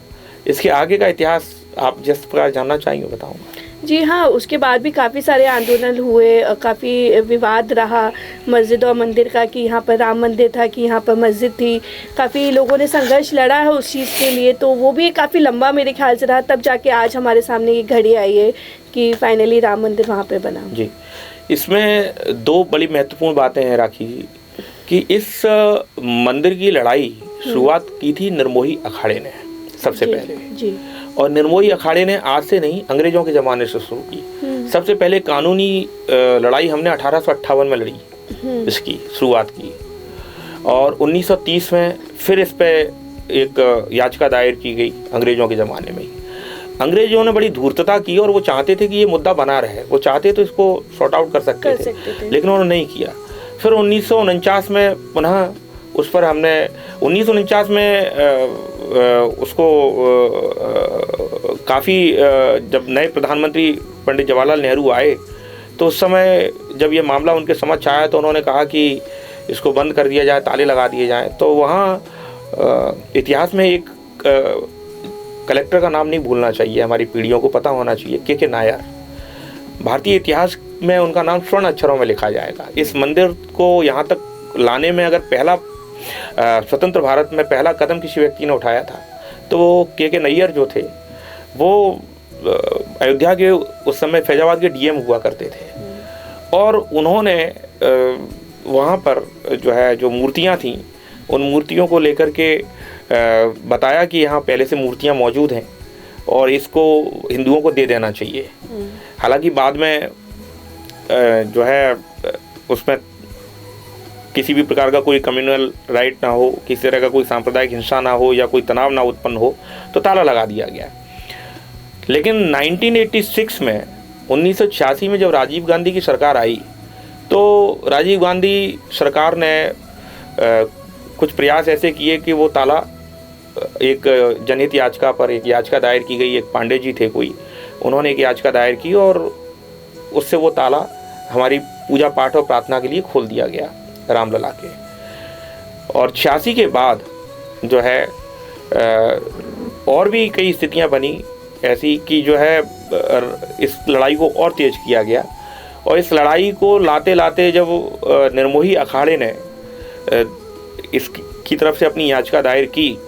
इसके आगे का इतिहास आप जिस प्रकार जानना चाहेंगे बताऊंगा। जी हाँ, उसके बाद भी काफ़ी सारे आंदोलन हुए, काफ़ी विवाद रहा मस्जिद और मंदिर का, कि यहाँ पर राम मंदिर था कि यहाँ पर मस्जिद थी। काफ़ी लोगों ने संघर्ष लड़ा है उस चीज़ के लिए, तो वो भी काफ़ी लंबा मेरे ख्याल से रहा, तब जाके आज हमारे सामने ये घड़ी आई है कि फाइनली राम मंदिर वहाँ पर बना। जी, इसमें 2 बड़ी महत्वपूर्ण बातें हैं राखी जी, कि इस मंदिर की लड़ाई शुरुआत की थी निर्मोही अखाड़े ने सबसे पहले जी। और निर्मोही अखाड़े ने आज से नहीं, अंग्रेजों के ज़माने से शुरू की। सबसे पहले कानूनी लड़ाई हमने 1858 में लड़ी, इसकी शुरुआत की, और 1930 में फिर इस पे एक याचिका दायर की गई अंग्रेजों के ज़माने में ही। अंग्रेजों ने बड़ी धूर्तता की और वो चाहते थे कि ये मुद्दा बना रहे, वो चाहते तो इसको सॉर्ट आउट कर सकते थे, लेकिन उन्होंने नहीं किया। फिर 1949 में पुनः उस पर हमने 1949 में उसको काफ़ी जब नए प्रधानमंत्री पंडित जवाहरलाल नेहरू आए, तो उस समय जब ये मामला उनके समझ आया तो उन्होंने कहा कि इसको बंद कर दिया जाए, ताले लगा दिए जाएं। तो वहाँ इतिहास में एक कलेक्टर का नाम नहीं भूलना चाहिए, हमारी पीढ़ियों को पता होना चाहिए, के नायर। भारतीय इतिहास में उनका नाम स्वर्ण अक्षरों में लिखा जाएगा। इस मंदिर को यहाँ तक लाने में अगर पहला स्वतंत्र भारत में पहला कदम किसी व्यक्ति ने उठाया था तो के नैयर जो थे, वो अयोध्या के उस समय फैजाबाद के डीएम हुआ करते थे, और उन्होंने वहाँ पर जो है जो मूर्तियाँ थीं उन मूर्तियों को लेकर के बताया कि यहाँ पहले से मूर्तियाँ मौजूद हैं और इसको हिंदुओं को दे देना चाहिए। हालांकि बाद में जो है उसमें किसी भी प्रकार का कोई कम्युनल राइट ना हो, किसी तरह का कोई सांप्रदायिक हिंसा ना हो या कोई तनाव ना उत्पन्न हो, तो ताला लगा दिया गया। लेकिन 1986 में 1986 में जब राजीव गांधी की सरकार आई, तो राजीव गांधी सरकार ने कुछ प्रयास ऐसे किए कि वो ताला, एक जनहित याचिका पर एक याचिका दायर की गई, एक पांडे जी थे कोई, उन्होंने एक याचिका दायर की और उससे वो ताला हमारी पूजा पाठ और प्रार्थना के लिए खोल दिया गया रामलला के। और 86 के बाद जो है और भी कई स्थितियां बनी ऐसी कि जो है इस लड़ाई को और तेज किया गया, और इस लड़ाई को लाते लाते जब निर्मोही अखाड़े ने इसकी तरफ से अपनी याचिका दायर की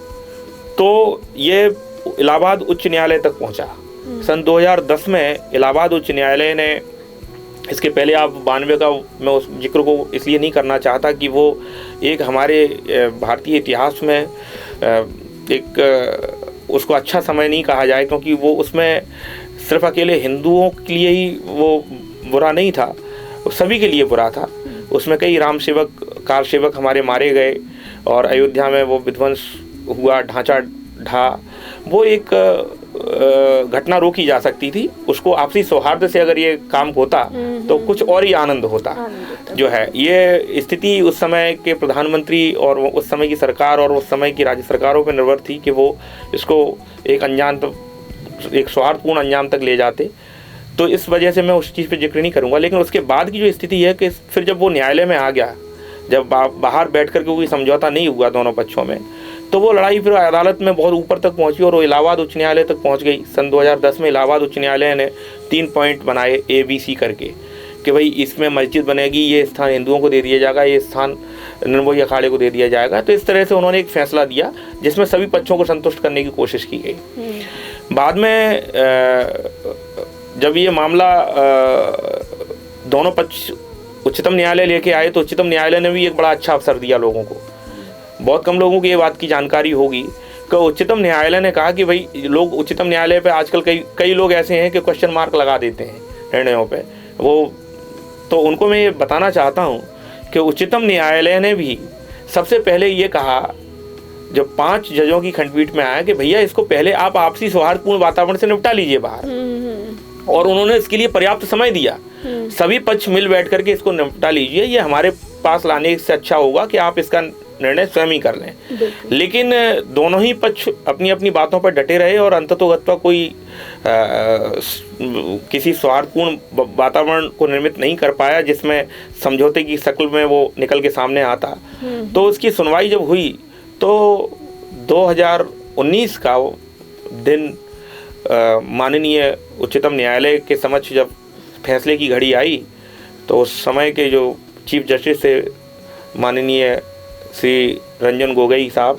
तो ये इलाहाबाद उच्च न्यायालय तक पहुंचा। सन 2010 में इलाहाबाद उच्च न्यायालय ने, इसके पहले आप 92 का मैं उस जिक्र को इसलिए नहीं करना चाहता कि वो एक हमारे भारतीय इतिहास में एक उसको अच्छा समय नहीं कहा जाए, क्योंकि वो उसमें सिर्फ अकेले हिंदुओं के लिए ही वो बुरा नहीं था, सभी के लिए बुरा था। उसमें कई राम सेवक, कार सेवक हमारे मारे गए और अयोध्या में वो विध्वंस हुआ, ढांचा ढा, वो एक घटना रोकी जा सकती थी। उसको आपसी सौहार्द से अगर ये काम होता तो कुछ और ही आनंद होता जो है। ये स्थिति उस समय के प्रधानमंत्री और उस समय की सरकार और उस समय की राज्य सरकारों पर निर्भर थी कि वो इसको एक सौहार्दपूर्ण अंजाम तक ले जाते। तो इस वजह से मैं उस चीज़ पे जिक्र नहीं करूँगा। लेकिन उसके बाद की जो स्थिति है कि फिर जब वो न्यायालय में आ गया, जब बाहर बैठ कर के कोई समझौता नहीं हुआ दोनों पक्षों में, तो वो लड़ाई फिर अदालत में बहुत ऊपर तक पहुंची और वो इलाहाबाद उच्च न्यायालय तक पहुंच गई। सन 2010 में इलाहाबाद उच्च न्यायालय ने 3 पॉइंट बनाए ABC करके कि भाई इसमें मस्जिद बनेगी, ये स्थान हिंदुओं को दे दिया जाएगा, ये स्थान निर्मोही अखाड़े को दे दिया जाएगा। तो इस तरह से उन्होंने एक फैसला दिया जिसमें सभी पक्षों को संतुष्ट करने की कोशिश की गई। बाद में जब ये मामला दोनों पक्ष उच्चतम न्यायालय लेके आए तो उच्चतम न्यायालय ने भी एक बड़ा अच्छा अवसर दिया लोगों को। बहुत कम लोगों को ये बात की जानकारी होगी कि उच्चतम न्यायालय ने कहा कि भाई लोग उच्चतम न्यायालय पे आजकल कई लोग ऐसे हैं कि क्वेश्चन मार्क लगा देते हैं निर्णयों पे। वो तो उनको मैं ये बताना चाहता हूँ कि उच्चतम न्यायालय ने भी सबसे पहले ये कहा, जब 5 जजों की खंडपीठ में आया कि भैया इसको पहले आप आपसी सौहार्दपूर्ण वातावरण से निपटा लीजिए बाहर। और उन्होंने इसके लिए पर्याप्त समय दिया। सभी पक्ष मिल बैठ करके इसको निपटा लीजिए, ये हमारे पास लाने से अच्छा होगा कि आप इसका निर्णय स्वयं ही कर लें। लेकिन दोनों ही पक्ष अपनी अपनी बातों पर डटे रहे और अंततोगत्वा कोई किसी सौहार्दपूर्ण वातावरण को निर्मित नहीं कर पाया जिसमें समझौते की शक्ल में वो निकल के सामने आता। तो उसकी सुनवाई जब हुई तो 2019 का दिन माननीय उच्चतम न्यायालय के समक्ष जब फैसले की घड़ी आई तो उस समय के जो चीफ जस्टिस थे माननीय श्री रंजन गोगोई साहब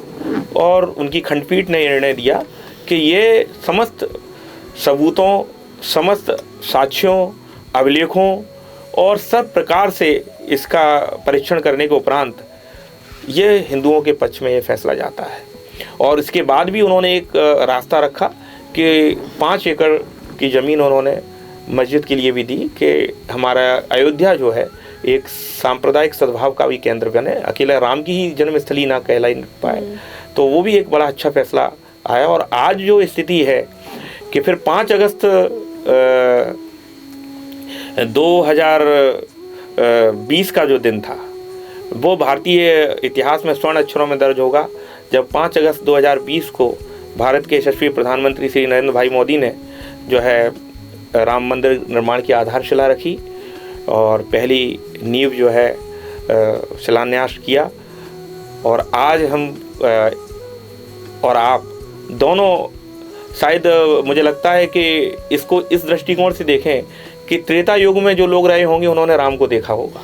और उनकी खंडपीठ ने निर्णय दिया कि ये समस्त सबूतों, समस्त साक्ष्यों, अभिलेखों और सब प्रकार से इसका परीक्षण करने के उपरांत ये हिंदुओं के पक्ष में ये फैसला जाता है। और इसके बाद भी उन्होंने एक रास्ता रखा कि 5 एकड़ की ज़मीन उन्होंने मस्जिद के लिए भी दी कि हमारा अयोध्या जो है एक सांप्रदायिक सद्भाव का भी केंद्र बने, अकेला राम की ही जन्मस्थली ना कहलाई पाए। तो वो भी एक बड़ा अच्छा फैसला आया। और आज जो स्थिति है कि फिर 5 अगस्त 2020 का जो दिन था वो भारतीय इतिहास में स्वर्ण अक्षरों में दर्ज होगा, जब 5 अगस्त 2020 को भारत के यशस्वी प्रधानमंत्री श्री नरेंद्र भाई मोदी ने जो है राम मंदिर निर्माण की आधारशिला रखी और पहली नींव जो है शिलान्यास किया। और आज हम और आप दोनों शायद मुझे लगता है कि इसको इस दृष्टिकोण से देखें कि त्रेता युग में जो लोग रहे होंगे उन्होंने राम को देखा होगा।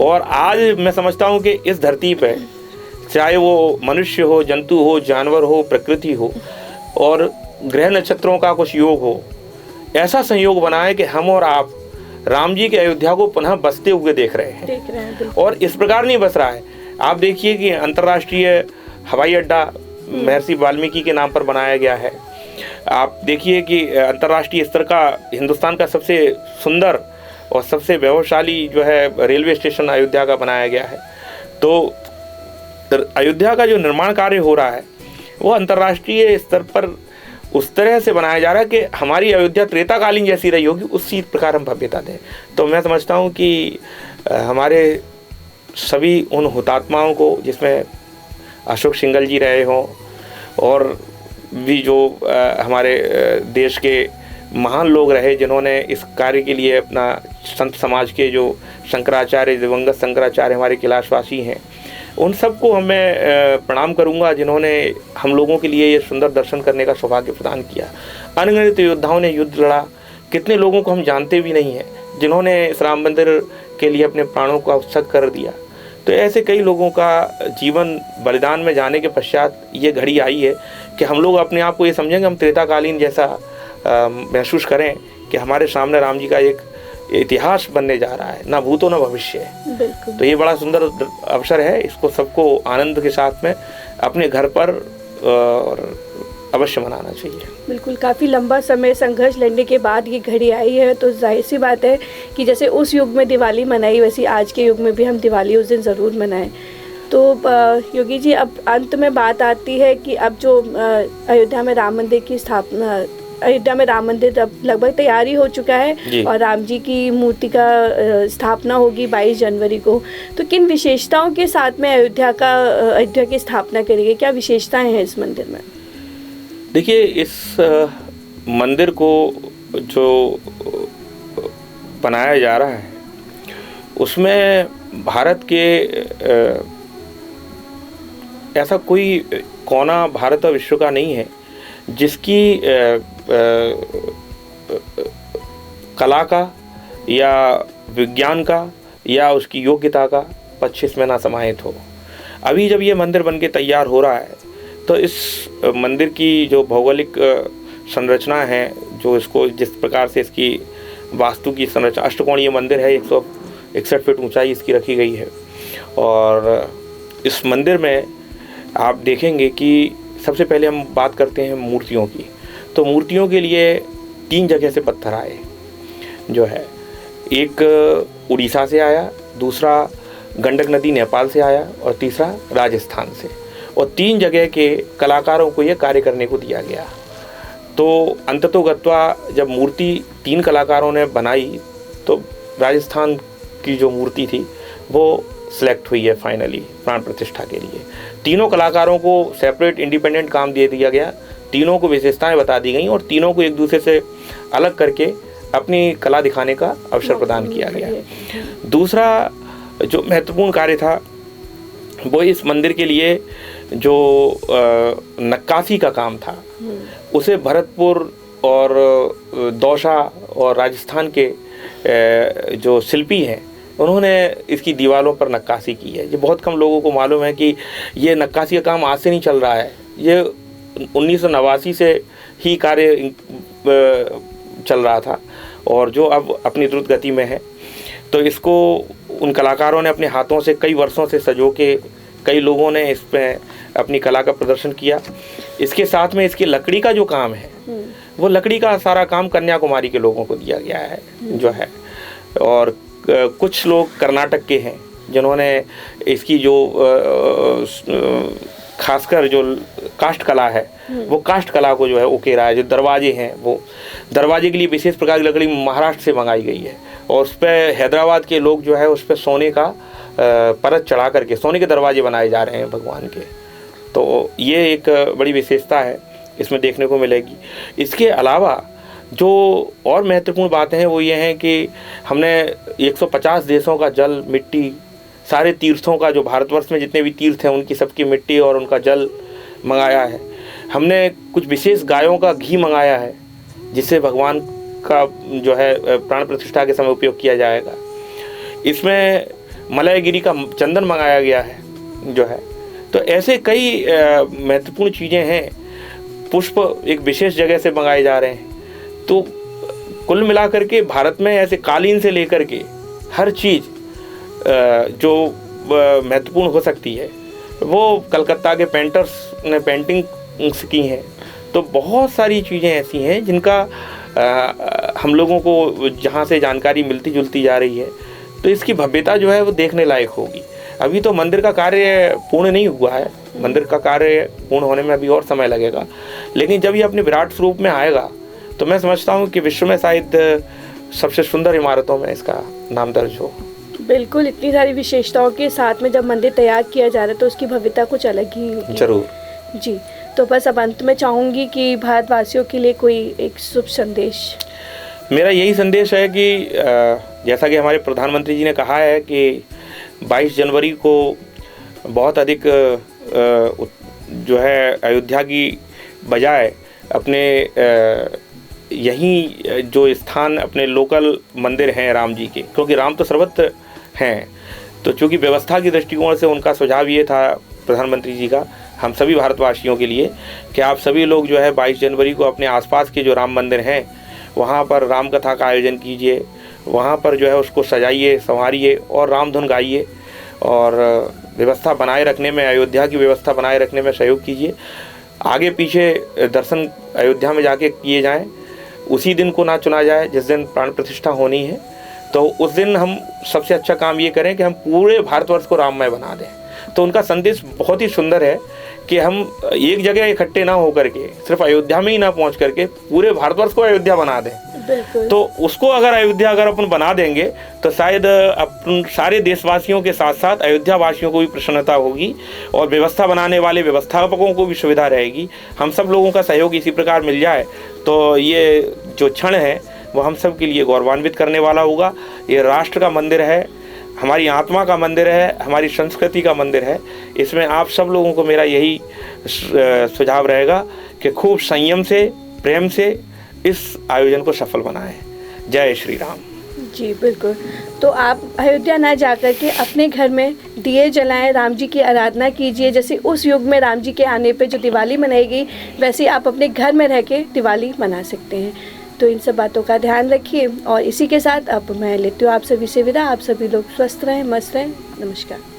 और आज मैं समझता हूँ कि इस धरती पे चाहे वो मनुष्य हो, जंतु हो, जानवर हो, प्रकृति हो और ग्रह नक्षत्रों का कुछ योग हो, ऐसा संयोग बना है कि हम और आप राम जी के अयोध्या को पुनः बसते हुए देख रहे हैं। और इस प्रकार नहीं बस रहा है। आप देखिए कि अंतर्राष्ट्रीय हवाई अड्डा महर्षि वाल्मीकि के नाम पर बनाया गया है। आप देखिए कि अंतर्राष्ट्रीय स्तर का हिंदुस्तान का सबसे सुंदर और सबसे वैभवशाली जो है रेलवे स्टेशन अयोध्या का बनाया गया है। तो अयोध्या का जो निर्माण कार्य हो रहा है वो अंतर्राष्ट्रीय स्तर पर उस तरह से बनाया जा रहा है कि हमारी अयोध्या त्रेताकालीन जैसी रही होगी, उसी प्रकार हम भव्यता दें। तो मैं समझता हूँ कि हमारे सभी उन हुतात्माओं को, जिसमें अशोक सिंघल जी रहे हों और भी जो हमारे देश के महान लोग रहे जिन्होंने इस कार्य के लिए अपना संत समाज के जो शंकराचार्य, दिवंगत शंकराचार्य हमारे कैलाशवासी हैं, उन सबको मैं प्रणाम करूंगा जिन्होंने हम लोगों के लिए ये सुंदर दर्शन करने का सौभाग्य प्रदान किया। अनगिनत योद्धाओं ने युद्ध लड़ा, कितने लोगों को हम जानते भी नहीं हैं जिन्होंने इस राम मंदिर के लिए अपने प्राणों का उत्सर्ग कर दिया। तो ऐसे कई लोगों का जीवन बलिदान में जाने के पश्चात ये घड़ी आई है कि हम लोग अपने आप को ये समझेंगे, हम त्रेताकालीन जैसा महसूस करें कि हमारे सामने राम जी का एक इतिहास बनने जा रहा है, ना भूतो ना भविष्य है। तो ये बड़ा सुंदर अवसर है, इसको सबको आनंद के साथ में अपने घर पर अवश्य मनाना चाहिए। बिल्कुल, काफ़ी लंबा समय संघर्ष लड़ने के बाद ये घड़ी आई है, तो जाहिर सी बात है कि जैसे उस युग में दिवाली मनाई वैसे आज के युग में भी हम दिवाली उस दिन ज़रूर मनाएं। तो योगी जी, अब अंत में बात आती है कि अब जो अयोध्या में राम मंदिर की स्थापना, अयोध्या में राम मंदिर अब लगभग तैयारी हो चुका है और राम जी की मूर्ति का स्थापना होगी 22 जनवरी को। तो किन विशेषताओं के साथ में अयोध्या की स्थापना करेंगे, क्या विशेषताएं हैं इस मंदिर में? देखिए, इस मंदिर को जो बनाया जा रहा है उसमें भारत के ऐसा कोई कोना भारत और विश्व का नहीं है जिसकी कला का या विज्ञान का या उसकी योग्यता का पक्ष इसमें ना समाहित हो। अभी जब ये मंदिर बनके तैयार हो रहा है तो इस मंदिर की जो भौगोलिक संरचना है, जो इसको जिस प्रकार से इसकी वास्तु की संरचना, अष्टकोणीय मंदिर है, 161 फीट ऊंचाई इसकी रखी गई है। और इस मंदिर में आप देखेंगे कि सबसे पहले हम बात करते हैं मूर्तियों की, तो मूर्तियों के लिए 3 जगह से पत्थर आए जो है, एक उड़ीसा से आया, दूसरा गंडक नदी नेपाल से आया और तीसरा राजस्थान से। और 3 जगह के कलाकारों को ये कार्य करने को दिया गया। तो अंततोगत्वा जब मूर्ति 3 कलाकारों ने बनाई तो राजस्थान की जो मूर्ति थी वो सिलेक्ट हुई है फाइनली प्राण प्रतिष्ठा के लिए। तीनों कलाकारों को सेपरेट इंडिपेंडेंट काम दे दिया गया, तीनों को विशेषताएं बता दी गई और तीनों को एक दूसरे से अलग करके अपनी कला दिखाने का अवसर प्रदान किया गया। दूसरा जो महत्वपूर्ण कार्य था वो इस मंदिर के लिए जो नक्काशी का काम था उसे भरतपुर और दौसा और राजस्थान के जो शिल्पी हैं उन्होंने इसकी दीवारों पर नक्काशी की है। ये बहुत कम लोगों को मालूम है कि ये नक्काशी का काम आज से नहीं चल रहा है, ये 1989 से ही कार्य चल रहा था और जो अब अपनी द्रुत गति में है। तो इसको उन कलाकारों ने अपने हाथों से कई वर्षों से सजो के कई लोगों ने इसमें अपनी कला का प्रदर्शन किया। इसके साथ में इसकी लकड़ी का जो काम है वो लकड़ी का सारा काम कन्याकुमारी के लोगों को दिया गया है जो है। और कुछ लोग कर्नाटक के हैं जिन्होंने इसकी जो खासकर जो काष्ठ कला है वो काष्ठ कला को जो है उकेरा है। जो दरवाजे हैं वो दरवाजे के लिए विशेष प्रकार की लकड़ी महाराष्ट्र से मंगाई गई है और उस पर हैदराबाद के लोग जो है उस पर सोने का परत चढ़ा करके सोने के दरवाजे बनाए जा रहे हैं भगवान के। तो ये एक बड़ी विशेषता है इसमें देखने को मिलेगी। इसके अलावा जो और महत्वपूर्ण बातें हैं वो ये हैं कि हमने 150 देशों का जल, मिट्टी, सारे तीर्थों का, जो भारतवर्ष में जितने भी तीर्थ हैं उनकी सबकी मिट्टी और उनका जल मंगाया है। हमने कुछ विशेष गायों का घी मंगाया है जिससे भगवान का जो है प्राण प्रतिष्ठा के समय उपयोग किया जाएगा। इसमें मलयगिरी का चंदन मंगाया गया है जो है। तो ऐसे कई महत्वपूर्ण चीज़ें हैं। पुष्प एक विशेष जगह से मंगाए जा रहे हैं। तो कुल मिलाकर के भारत में ऐसे कालीन से लेकर के हर चीज़ जो महत्वपूर्ण हो सकती है वो कलकत्ता के पेंटर्स ने पेंटिंग्स की हैं। तो बहुत सारी चीज़ें ऐसी हैं जिनका हम लोगों को जहाँ से जानकारी मिलती जुलती जा रही है। तो इसकी भव्यता जो है वो देखने लायक होगी। अभी तो मंदिर का कार्य पूर्ण नहीं हुआ है, मंदिर का कार्य पूर्ण होने में अभी और समय लगेगा, लेकिन जब ये अपने विराट स्वरूप में आएगा तो मैं समझता हूँ कि विश्व में शायद सबसे सुंदर इमारतों में इसका नाम दर्ज हो। बिल्कुल, इतनी सारी विशेषताओं के साथ में जब मंदिर तैयार किया जा रहा है तो उसकी भव्यता कुछ अलग ही होगी। जरूर जी। तो बस अब अंत में चाहूँगी कि भारतवासियों के लिए कोई एक शुभ संदेश। मेरा यही संदेश है कि जैसा कि हमारे प्रधानमंत्री जी ने कहा है कि 22 जनवरी को बहुत अधिक जो है अयोध्या की बजाय अपने यहीं जो स्थान अपने लोकल मंदिर हैं राम जी के, क्योंकि राम तो सर्वत्र हैं, तो चूँकि व्यवस्था की दृष्टिकोण से उनका सुझाव ये था प्रधानमंत्री जी का हम सभी भारतवासियों के लिए कि आप सभी लोग जो है 22 जनवरी को अपने आसपास के जो राम मंदिर हैं वहाँ पर राम कथा का आयोजन कीजिए, वहाँ पर जो है उसको सजाइए, संवारिए और राम धुन गाइए और व्यवस्था बनाए रखने में, अयोध्या की व्यवस्था बनाए रखने में सहयोग कीजिए। आगे पीछे दर्शन अयोध्या में जाके किए जाएं, उसी दिन को ना चुना जाए जिस दिन प्राण प्रतिष्ठा होनी है। तो उस दिन हम सबसे अच्छा काम ये करें कि हम पूरे भारतवर्ष को राममय बना दें। तो उनका संदेश बहुत ही सुंदर है कि हम एक जगह इकट्ठे ना होकर के सिर्फ अयोध्या में ही ना पहुंच करके पूरे भारतवर्ष को अयोध्या बना दें। बिल्कुल। तो उसको अयोध्या अगर अपन बना देंगे तो शायद अपन सारे देशवासियों के साथ साथ अयोध्या वासियों को भी प्रसन्नता होगी और व्यवस्था बनाने वाले व्यवस्थापकों को भी सुविधा रहेगी। हम सब लोगों का सहयोग इसी प्रकार मिल जाए तो ये जो क्षण है वो हम सब के लिए गौरवान्वित करने वाला होगा। ये राष्ट्र का मंदिर है, हमारी आत्मा का मंदिर है, हमारी संस्कृति का मंदिर है। इसमें आप सब लोगों को मेरा यही सुझाव रहेगा कि खूब संयम से, प्रेम से इस आयोजन को सफल बनाएं। जय श्री राम। जी बिल्कुल। तो आप अयोध्या ना जाकर के अपने घर में दिए जलाएं, राम जी की आराधना कीजिए। जैसे उस युग में राम जी के आने पे जो दिवाली मनाई गई, वैसे आप अपने घर में रह के दिवाली मना सकते हैं। तो इन सब बातों का ध्यान रखिए और इसी के साथ अब मैं लेती हूँ आप सभी से विदा। आप सभी लोग स्वस्थ रहें, मस्त रहें। नमस्कार।